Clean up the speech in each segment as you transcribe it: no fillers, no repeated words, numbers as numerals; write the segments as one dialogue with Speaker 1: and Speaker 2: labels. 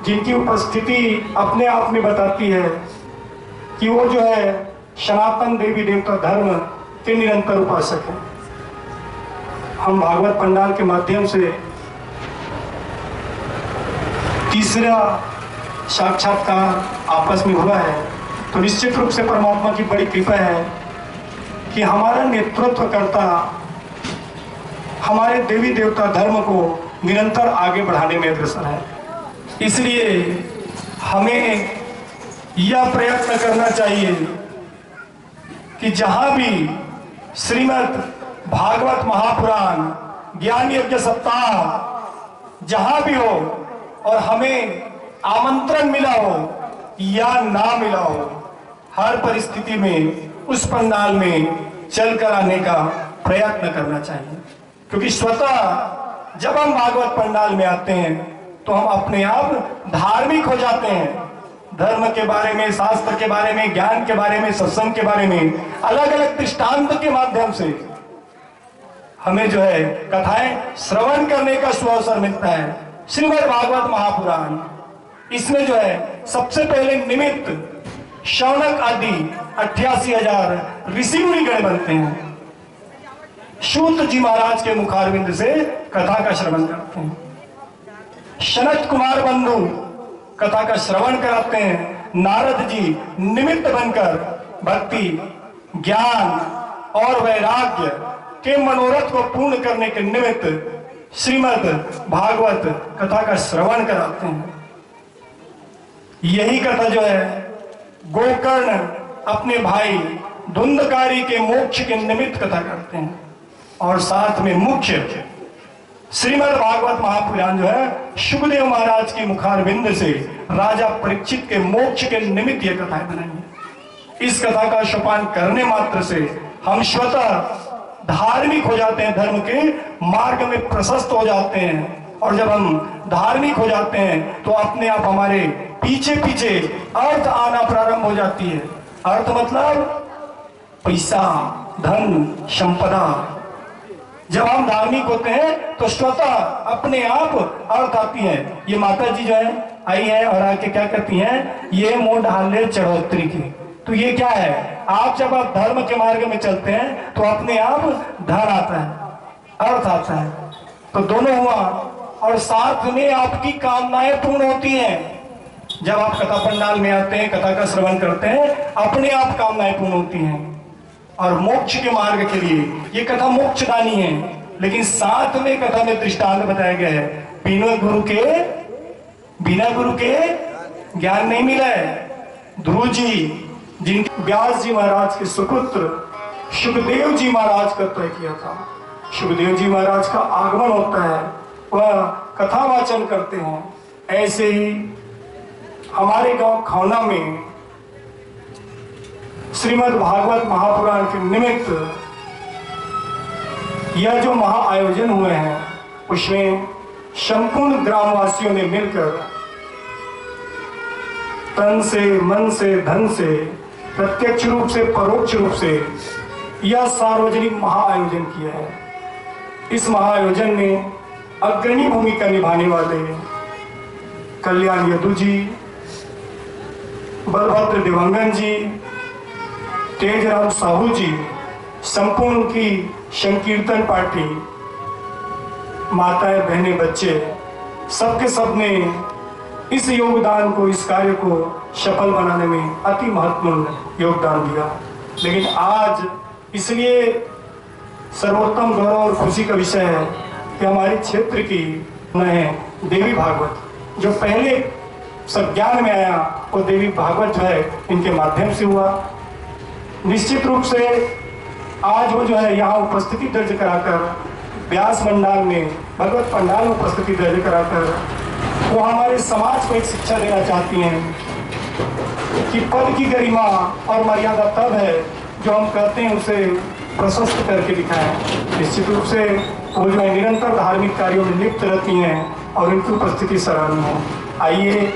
Speaker 1: जिनकी उपस्थिति अपने आप में बताती है कि वो जो है सनातन देवी देवता धर्म के निरंतर उपासक हैं। हम भागवत पंडाल के माध्यम से तीसरा साक्षात्कार आपस में हुआ है, तो निश्चित रूप से परमात्मा की बड़ी कृपा है कि हमारा नेतृत्व करता हमारे देवी देवता धर्म को निरंतर आगे बढ़ाने में अग्रसर है। इसलिए हमें यह प्रयत्न करना चाहिए कि जहां भी श्रीमद् भागवत महापुराण ज्ञान यज्ञ सप्ताह जहां भी हो और हमें आमंत्रण मिला हो या ना मिला हो, हर परिस्थिति में उस पंडाल में चलकर आने का प्रयत्न करना चाहिए। क्योंकि स्वतः जब हम भागवत पंडाल में आते हैं तो हम अपने आप धार्मिक हो जाते हैं। धर्म के बारे में, शास्त्र के बारे में, ज्ञान के बारे में, सत्संग के बारे में अलग अलग दृष्टांत के माध्यम से हमें जो है कथाएं श्रवण करने का सुअवसर मिलता है। श्रीमद् भागवत महापुराण, इसमें जो है सबसे पहले निमित्त शौनक आदि 88,000 ऋषि मुनिगण बनते हैं। सूत जी महाराज के मुखारविंद से कथा का श्रवण करते हैं। सनत कुमार बंधु कथा का श्रवण कराते हैं। नारद जी निमित्त बनकर भक्ति, ज्ञान और वैराग्य के मनोरथ को पूर्ण करने के निमित्त श्रीमद् भागवत कथा का श्रवण कराते हैं। यही कथा जो है गोकर्ण अपने भाई धुंधकारी के मोक्ष के निमित्त कथा करते हैं। और साथ में मुख्य श्रीमद् भागवत महापुराण जो है शुकदेव महाराज के मुखारविंद से राजा परीक्षित के मोक्ष के निमित्त यह कथाएं बनाई है। इस कथा का सोपान करने मात्र से हम स्वतः धार्मिक हो जाते हैं, धर्म के मार्ग में प्रशस्त हो जाते हैं। और जब हम धार्मिक हो जाते हैं तो अपने आप हमारे पीछे पीछे अर्थ आना प्रारंभ हो जाती है। अर्थ मतलब पैसा, धन, संपदा। जब हम धार्मिक होते हैं तो स्वतः अपने आप अर्थ आती है। ये माता जी जो है आई है और आके क्या कहती हैं, ये मोह ढाले चढ़ोतरी की। तो ये क्या है, आप जब आप धर्म के मार्ग में चलते हैं तो अपने आप धन आता है, अर्थ आता है। तो दोनों हुआ, और साथ में आपकी कामनाएं पूर्ण होती हैं। जब आप कथा पंडाल में आते हैं, कथा का श्रवण करते हैं, अपने आप कामनाएं पूर्ण होती हैं। और मोक्ष के मार्ग के लिए ये कथा मोक्षदानी है। लेकिन साथ में कथा में दृष्टांत बताया गया है, बिना गुरु के ज्ञान नहीं मिला है। ध्रुव जी, जिनके व्यास जी महाराज के सुपुत्र सुखदेव जी महाराज का तय किया था, सुखदेव जी महाराज का आगमन होता है, वह कथा वाचन करते हैं। ऐसे ही हमारे गांव खौना में श्रीमद् भागवत महापुराण के निमित्त यह जो महाआयोजन हुए हैं, उसमें संपूर्ण ग्रामवासियों ने मिलकर तन से, मन से, धन से, प्रत्यक्ष रूप से, परोक्ष रूप से यह सार्वजनिक महाआयोजन किया है। इस महाआयोजन में अग्रणी भूमिका निभाने वाले कल्याण यदु जी, बलभद्र दिवंगन जी, तेजराम साहू जी, संपूर्ण की संकीर्तन पार्टी, माताएं, बहनें, बच्चे, सबके सब ने इस योगदान को, इस कार्य को सफल बनाने में अति महत्वपूर्ण योगदान दिया। लेकिन आज इसलिए सर्वोत्तम गौरव और खुशी का विषय है कि हमारे क्षेत्र की नए देवी भागवत जो पहले संज्ञान में आया, वो देवी भागवत जो है इनके माध्यम से हुआ। निश्चित रूप से आज वो जो है यहाँ उपस्थिति दर्ज कराकर व्यास मंडाल में, भगवत पंडाल में उपस्थिति दर्ज कराकर वो हमारे समाज को एक शिक्षा देना चाहती हैं कि पद की गरिमा और मर्यादा तब है जो हम कहते हैं उसे प्रशस्त करके दिखाएं। निश्चित रूप से वो जो है निरंतर धार्मिक कार्यों में लिप्त रहती हैं और उनकी उपस्थिति सराहनीय है। आइए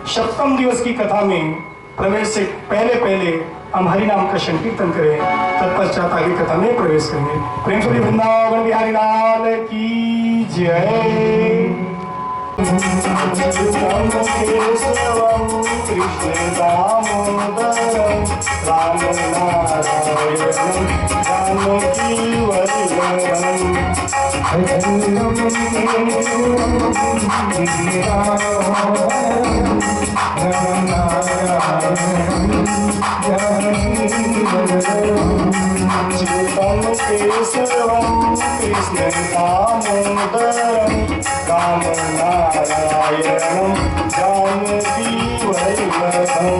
Speaker 1: सप्तम दिवस की कथा में प्रवेश से पहले हम हरि नाम का संकीर्तन करें, तत्पश्चात आगे कथा में प्रवेश करेंगे। प्रेम से वृंदावन बिहारी लाल की जय। केशवं कृष्ण दामोदरं राम नारायणं जानकी वल्लभं च्युतं केशवं कृष्ण दामोदरं राम नारायणं जानकी वल्लभं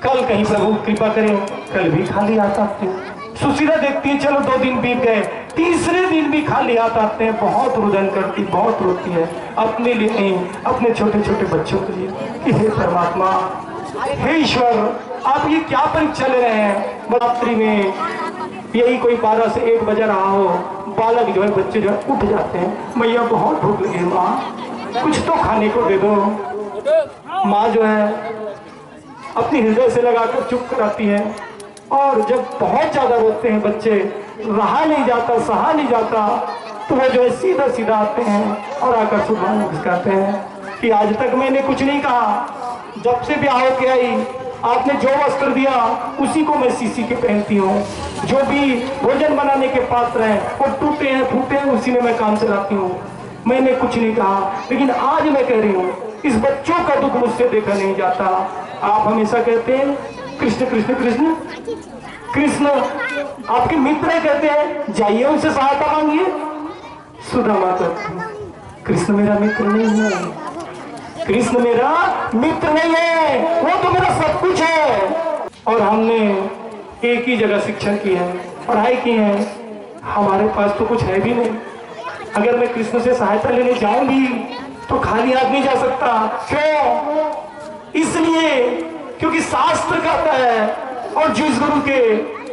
Speaker 2: कल कहीं प्रभु कृपा करें कल भी खाली हाथ आते हैं। सुशीला देखती है चलो 2 दिन बीत गए, तीसरे दिन भी खाली हाथ आते हैं। बहुत रुदन करती, बहुत रोती है, अपने लिए नहीं अपने छोटे छोटे बच्चों के लिए कि हे परमात्मा, हे ईश्वर, आप ये क्या परीक्षा ले रहे हैं। रात्रि में यही कोई 12 से 1 बजे रहा हो, बालक जो है, बच्चे जो है उठ जाते हैं, मैया बहुत भूख लगी माँ, कुछ तो खाने को दे दो। माँ जो है अपनी हृदय से लगाकर चुप कराती है, और जब बहुत ज्यादा रोते हैं बच्चे, रहा नहीं जाता, सहा नहीं जाता, तो वो जो है सीधा सीधा आते हैं और आकर सुबह मुस्कुराते हैं कि आज तक मैंने कुछ नहीं कहा, जब से ब्याह के आई आपने जो वस्त्र दिया उसी को मैं सीसी के पहनती हूँ। जो भी भोजन बनाने के पात्र हैं वो टूटे हैं फूटे हैं, उसी में मैं काम चलाती हूँ। मैंने कुछ नहीं कहा, लेकिन आज मैं कह रही हूँ इस बच्चों का दुख मुझसे देखा नहीं जाता। आप हमेशा कहते हैं कृष्ण कृष्ण कृष्ण कृष्ण, आपके मित्र कहते हैं जाइए उनसे सहायता मांगिए। सुदामा कहती है कृष्ण मेरा मित्र नहीं है, कृष्ण मेरा मित्र नहीं है, वो तो मेरा सब कुछ है। और हमने एक ही जगह शिक्षण की है, पढ़ाई की है, हमारे पास तो कुछ है भी नहीं। अगर मैं कृष्ण से सहायता लेने जाऊंगी तो खाली हाथ नहीं जा सकता। क्यों? इसलिए क्योंकि शास्त्र कहता है, और जिस गुरु के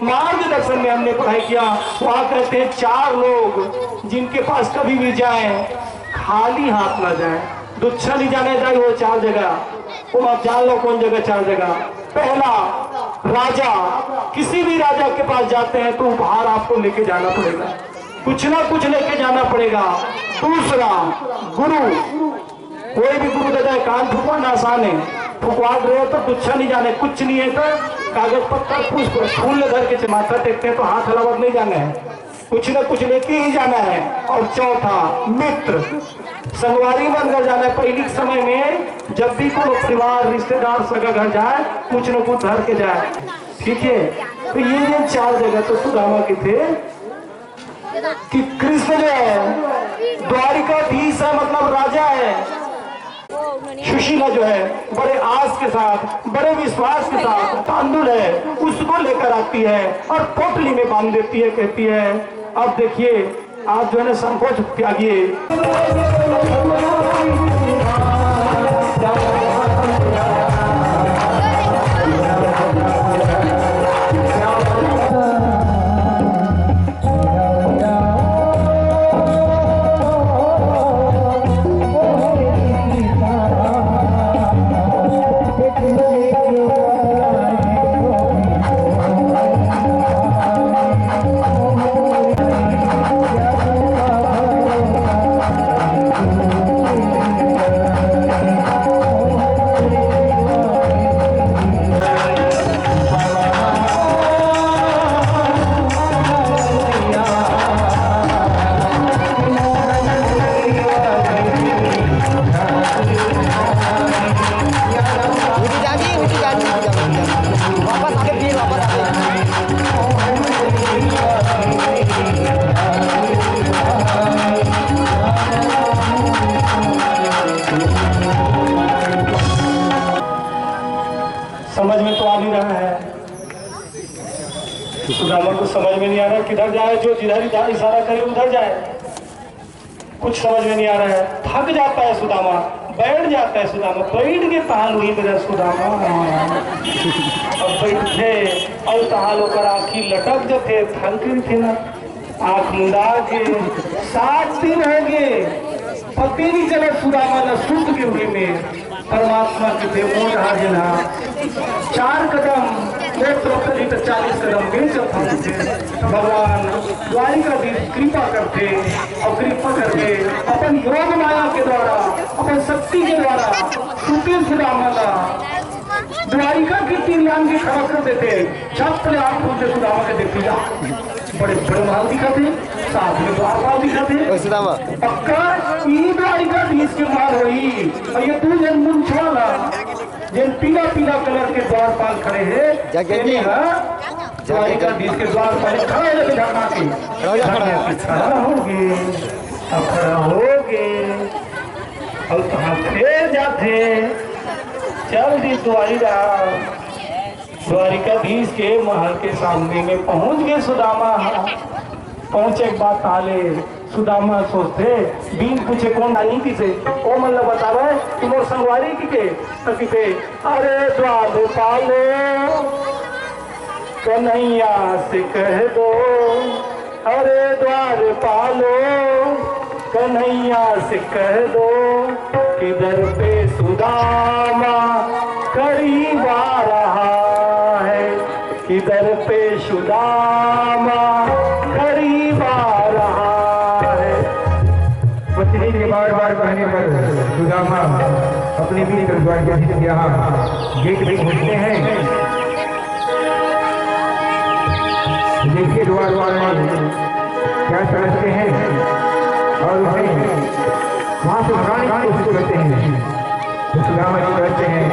Speaker 2: मार्गदर्शन में हमने पढ़ाई किया वहां कहते हैं 4 लोग जिनके पास कभी भी जाए खाली हाथ ना जाए। दुच्छा नहीं जाने जाए वो 4 जगह, तुम आप जान लो कौन जगह 4 जगह। पहला, राजा, किसी भी राजा के पास जाते हैं तो उपहार आपको लेके जाना पड़ेगा, कुछ ना कुछ लेके जाना पड़ेगा। दूसरा, गुरु, कोई भी गुरु देता है, कान फुकवाना आसान है, फुकवा रहे हो तो दुच्छा नहीं जाने, कुछ नहीं है तो कागज पत्थर पुष्प फूल धर के माथा टेकते हैं तो हाथ हलावट नहीं जाना है, कुछ ना कुछ लेके ही जाना है। और चौथा, मित्र, संगवारी बनकर जाना है। पहले के समय में जब भी कोई परिवार रिश्तेदार सगा घर जाए कुछ न कुछ धर के जाए, ठीक है। तो ये 4 जगह तो सुदामा के थे कि कृष्ण जो है द्वारिकाधीश है, मतलब राजा है। सुशीला जो है बड़े आस के साथ, बड़े विश्वास के साथ तांदुल है उसको लेकर आती है और पोटली में बांध देती है, कहती है अब देखिए आप जो है ना संकोच त्यागिए। समझ में तो आ नहीं रहा है, सुदामा को समझ में नहीं आ रहा किधर जाए, जो जिधर इशारा करे उधर जाए, कुछ समझ में नहीं आ रहा है। थक जाता है सुदामा, बैठ जाता है सुदामा, बैठ के ताल हुई मेरा सुदामा। अब बैठे और ताल होकर आखी लटक जाते, थक गई थे ना, आंख मुंदा के 7 दिन हो गए, पति नहीं चले सुदामा न सुत के हुए में परमात्मा के थे वो जना 4 कदम द्रौपदी तो 40 कदम मिल सकते थे। भगवान द्वारिकाधीश कृपा करते और कृपा करके अपन योग माया के द्वारा, अपन शक्ति के द्वारा सुते सुदामा द्वारिका की 3 लाइन की खबर कर देते। छत ले आप पूछते सुदामा के देखते जा, बड़े बड़े महल दिखाते, साथ में द्वारपाल दिखाते, पक्का ये द्वारिकाधीश के मार हुई। और ये 2 जन मुंछवाला जिन पीला पीला कलर के द्वारपाल खड़े हैं, द्वारिकाधीश के द्वारपाल खड़े लगे धरना के, खड़ा होगे, अब खड़ा होगे और कहाँ फिर जाते, चल दी द्वारिकाधीश के महल के सामने में पहुंच गए सुदामा। पहुंचे एक बात ताले, सुदामा सोचते बीन पूछे कौन आई किसे, ओ मतलब बतावे तुम और संगवारी की के तकीते, अरे द्वारपालो कन्हैया से कह दो, अरे द्वारपालो कन्हैया से कह दो, किधर पे सुदामा करीब आ रहा है, किधर पे सुदामा करीब आ रहा है।
Speaker 3: पत्नी के बार बार कहने पर सुदामा अपने मित्र द्वारकाधीश के यहाँ गेट पे घुसते हैं। देखिए द्वार क्या समझते हैं और उन्हें वहां से भगाने की कोशिश करते हैं। तो सुदामा जी कहते हैं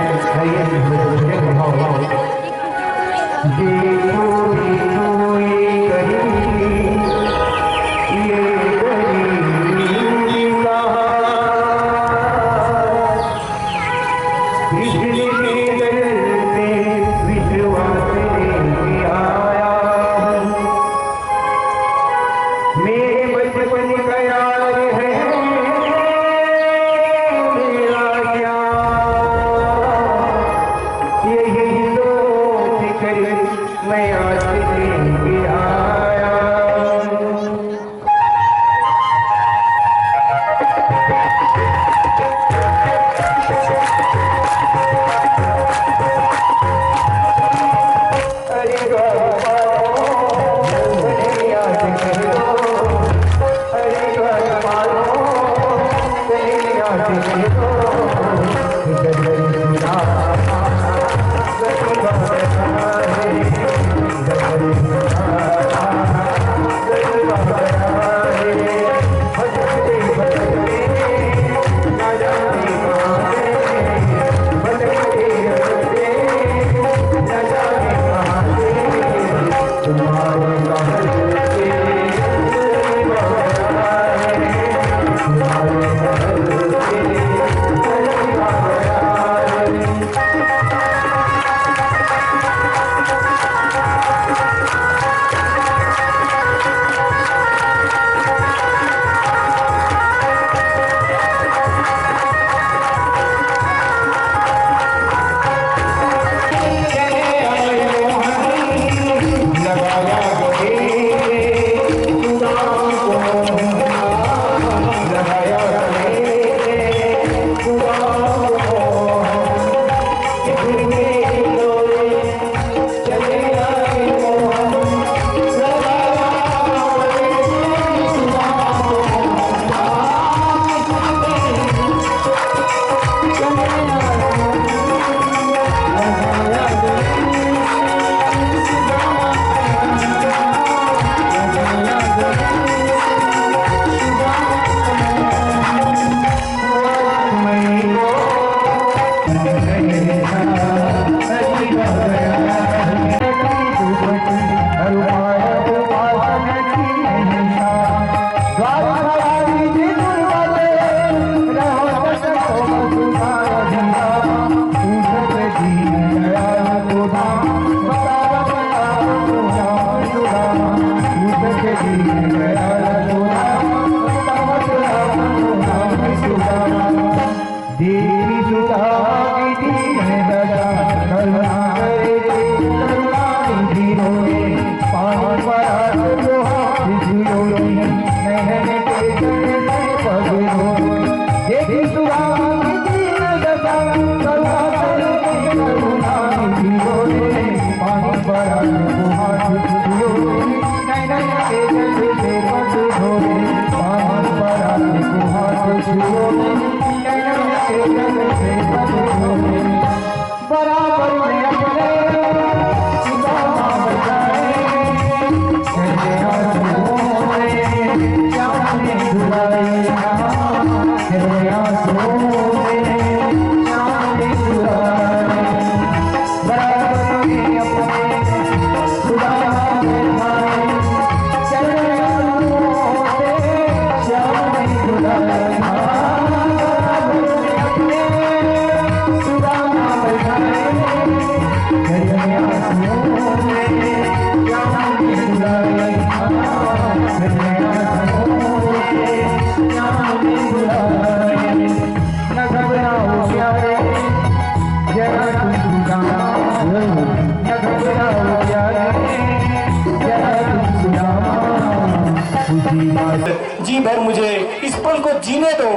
Speaker 2: जी भर मुझे इस पल को जीने दो,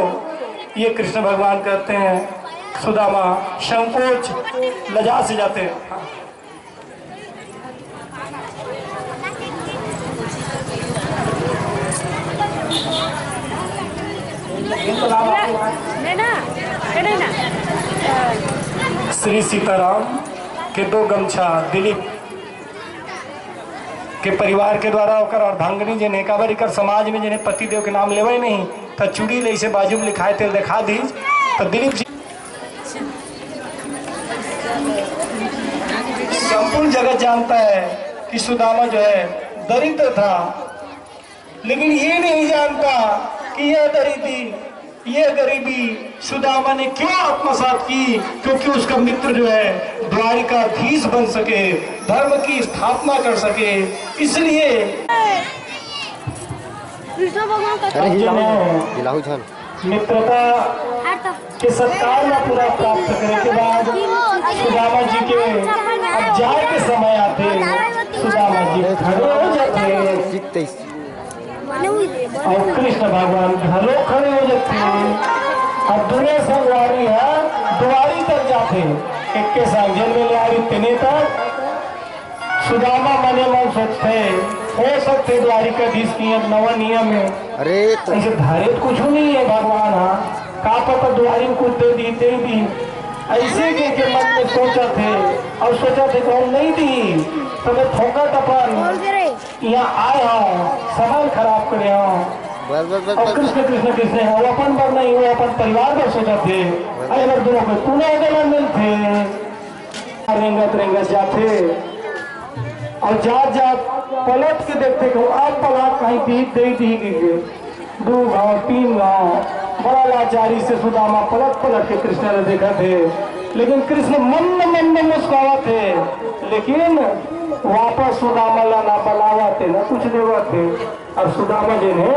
Speaker 2: ये कृष्ण भगवान कहते हैं। सुदामा संकोच लजा से जाते हैं। श्री सीताराम के दो गमछा दिलीप
Speaker 1: के परिवार के द्वारा होकर अर्धांगिनी जिन्हें काबरी कर समाज में जिन्हें पति देव के नाम लेवे नहीं तो चूड़ी ले से बाजू में लिखाए थे दिखा दी तो दिलीप जी संपूर्ण जगत जानता है कि सुदामा जो है दरिद्र था, लेकिन ये नहीं जानता कि यह गरीबी सुदामा ने क्यों आत्मसात की, क्योंकि उसका मित्र जो है द्वारिकाधीश बन सके, धर्म की स्थापना कर सके। इसलिए मित्रता के सत्कार में पूरा प्राप्त करने के बाद सुदामा जी के अब जाए के समय आते, सुदामा जी खड़े हो जाते और कृष्ण भगवान घरों खड़े हो जाते। अब दुनिया संगवारी है द्वारी तक जाते, एक के संग जेल में ले आई तिने तक। सुदामा मने मन सोचते हो सकते द्वारिकाधीश की नवा नियम है, अरे ऐसे धारित कुछ नहीं है भगवान। हाँ का पता द्वारी कुछ दे दी ऐसे के मन में सोचा थे और सोचा थे कि हम नहीं दी तो मैं थोका टपन यहाँ आए हूँ सामान खराब करे हूँ और कृष्ण कृष्ण कृष्ण है वो अपन पर नहीं, वो अपन परिवार पर सोचा थे। अगर दोनों को तूने मिल थे रेंगत जाते और जात पलट के देखते कि अब पलट कहीं बीत दे दी 2 गाँव 3 गाँव बड़ा लाचारी से सुदामा पलट के कृष्ण ने देखा थे, लेकिन कृष्ण मन में मुस्कुरावा थे, लेकिन वापस सुदामा लाना बलावा थे ना कुछ देवा थे। और सुदामा जी ने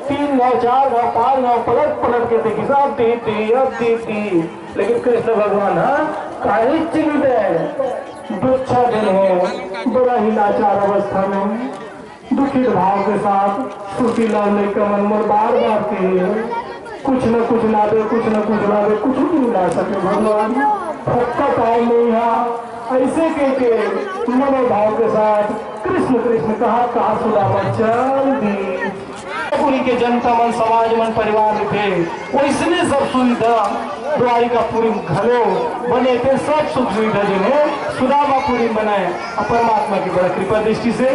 Speaker 1: 3 गाँव 4 गाँव 5 गाँव पलट के देखी सब दी, लेकिन कृष्ण भगवान काहे चिन्हित है दुच्छा दिन है, बड़ा ही लाचार अवस्था में दुखित भाव के साथ श्रुति लाल कमल मोर बार के कुछ न कुछ ला दे, कुछ भी नहीं ला सके भगवान। सबका टाइम नहीं है ऐसे के मनोभाव के साथ कृष्ण कहा सुदामा चल दी। पूरी के जनता मन समाज मन परिवार में थे, वो इसलिए सब सुविधा द्वारिकापुरी घरों बने थे, सब सुख सुविधा जिन्हें सुदामापुरी बनाए परमात्मा की बड़ा कृपा दृष्टि से।